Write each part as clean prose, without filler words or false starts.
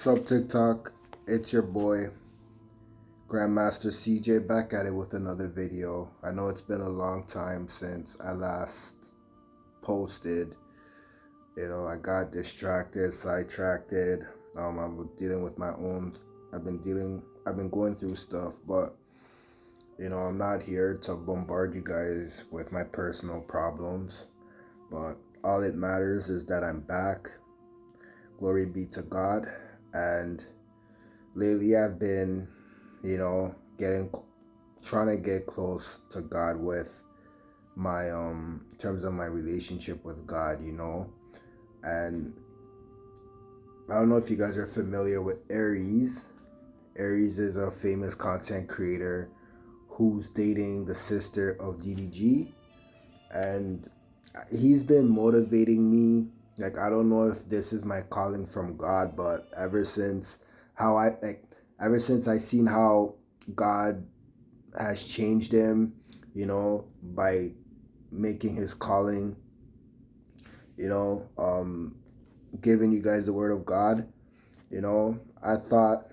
What's up, TikTok? It's your boy, Grandmaster CJ, back at it with another video. I know it's been a long time since I last posted. I got distracted, sidetracked. I'm dealing with my own. I've been going through stuff, but I'm not here to bombard you guys with my personal problems. But all it matters is that I'm back. Glory be to God. And lately I've been, getting trying to get close to God with my in terms of my relationship with God, And I don't know if you guys are familiar with Aries. Aries is a famous content creator who's dating the sister of DDG, and he's been motivating me. Like, I don't know if this is my calling from God, but ever since I seen how God has changed him, by making his calling, you know, um, giving you guys the word of God, I thought,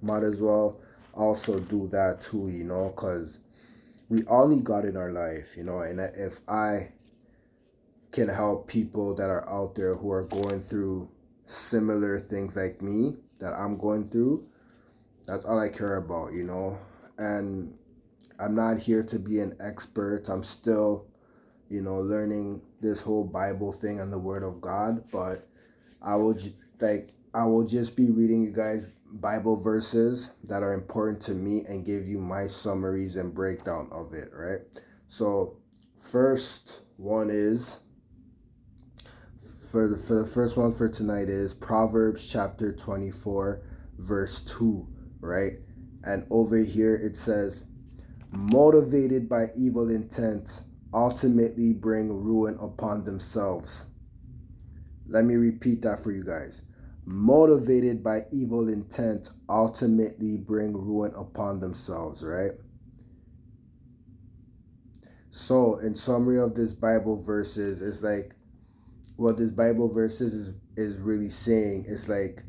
might as well also do that too, because we all need God in our life, and if I can help people that are out there who are going through similar things like me that I'm going through, that's all I care about, And I'm not here to be an expert. I'm still, learning this whole Bible thing and the Word of God. But I will just be reading you guys Bible verses that are important to me and give you my summaries and breakdown of it, right? So, first one is for the first one for tonight is Proverbs chapter 24 verse 2, right? And over here it says, motivated by evil intent, ultimately bring ruin upon themselves. Let me repeat that for you guys. Motivated by evil intent, ultimately bring ruin upon themselves, right? So, in summary of this Bible verses, it's like what this Bible verses is really saying is like,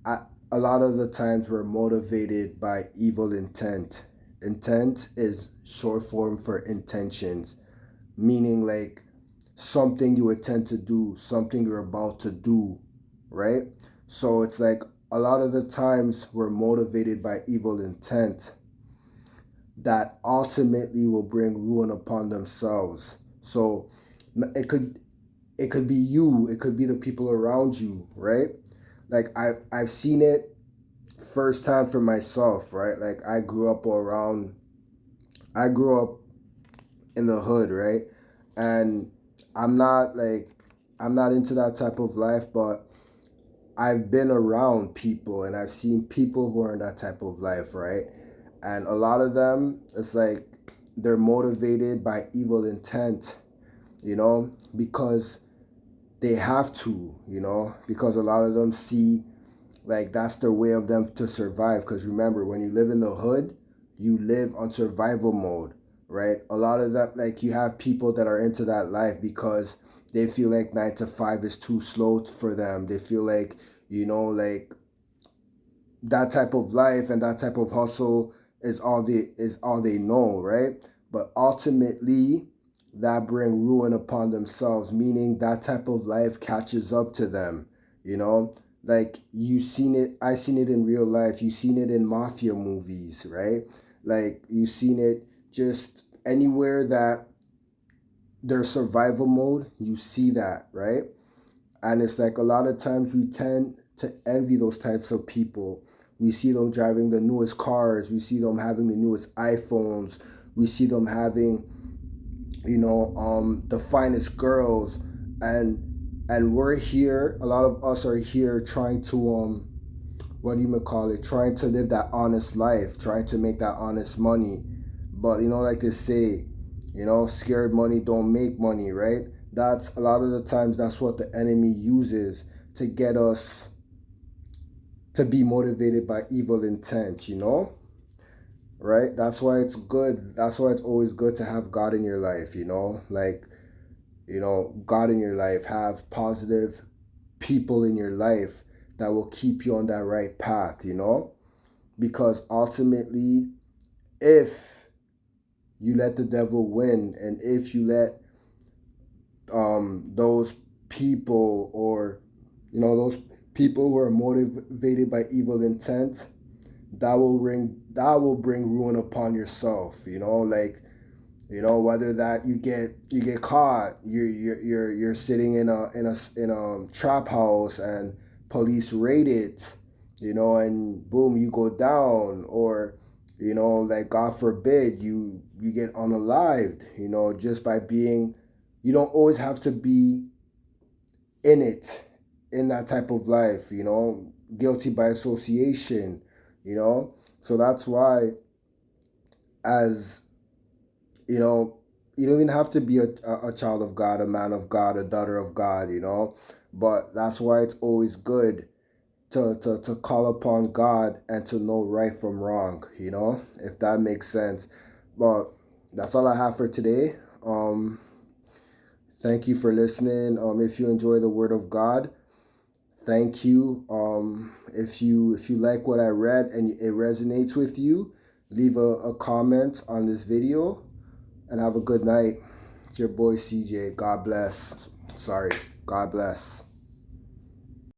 I, a lot of the times we're motivated by evil intent. Intent is short form for intentions, meaning like something you intend to do, something you're about to do, right? So it's like a lot of the times we're motivated by evil intent that ultimately will bring ruin upon themselves. So it could it could be you, it could be the people around you, right? Like I've seen it firsthand for myself, right? Like I grew up in the hood, right? And I'm not like I'm not into that type of life, but I've been around people and I've seen people who are in that type of life, right? And a lot of them, it's like they're motivated by evil intent, because they have to, because a lot of them see like that's their way of them to survive. Because remember, when you live in the hood, you live on survival mode, right? A lot of that, like you have people that are into that life because they feel like 9 to 5 is too slow for them. They feel like, like that type of life and that type of hustle is all they know, right? But ultimately, that bring ruin upon themselves, meaning that type of life catches up to them, you know? Like you seen it, I seen it in real life. You seen it in mafia movies, right? Like you seen it just anywhere that there's survival mode, you see that, right? And it's like a lot of times we tend to envy those types of people. We see them driving the newest cars, we see them having the newest iPhones, we see them having, the finest girls, and we're here. A lot of us are here trying to what do you call it? Trying to live that honest life, trying to make that honest money. But like they say, scared money don't make money, right? That's a lot of the times that's what the enemy uses to get us to be motivated by evil intent, right? That's why it's good. That's why it's always good to have God in your life, like, God in your life, have positive people in your life that will keep you on that right path, you know? Because ultimately, if you let the devil win, and if you let those people, or those people who are motivated by evil intent, that will bring ruin upon yourself, like, whether that you get caught, you're sitting in a trap house and police raid it, and boom, you go down, or like, God forbid, you get unalived, just by being. You don't always have to be in it, in that type of life, guilty by association, so that's why, as you know, you don't even have to be a child of God, a man of God, a daughter of God, but that's why it's always good to call upon God and to know right from wrong, if that makes sense. But that's all I have for today. Thank you for listening. If you enjoy the Word of God, thank you. If you like what I read and it resonates with you, leave a comment on this video, and have a good night. It's your boy CJ. God bless. Sorry. God bless.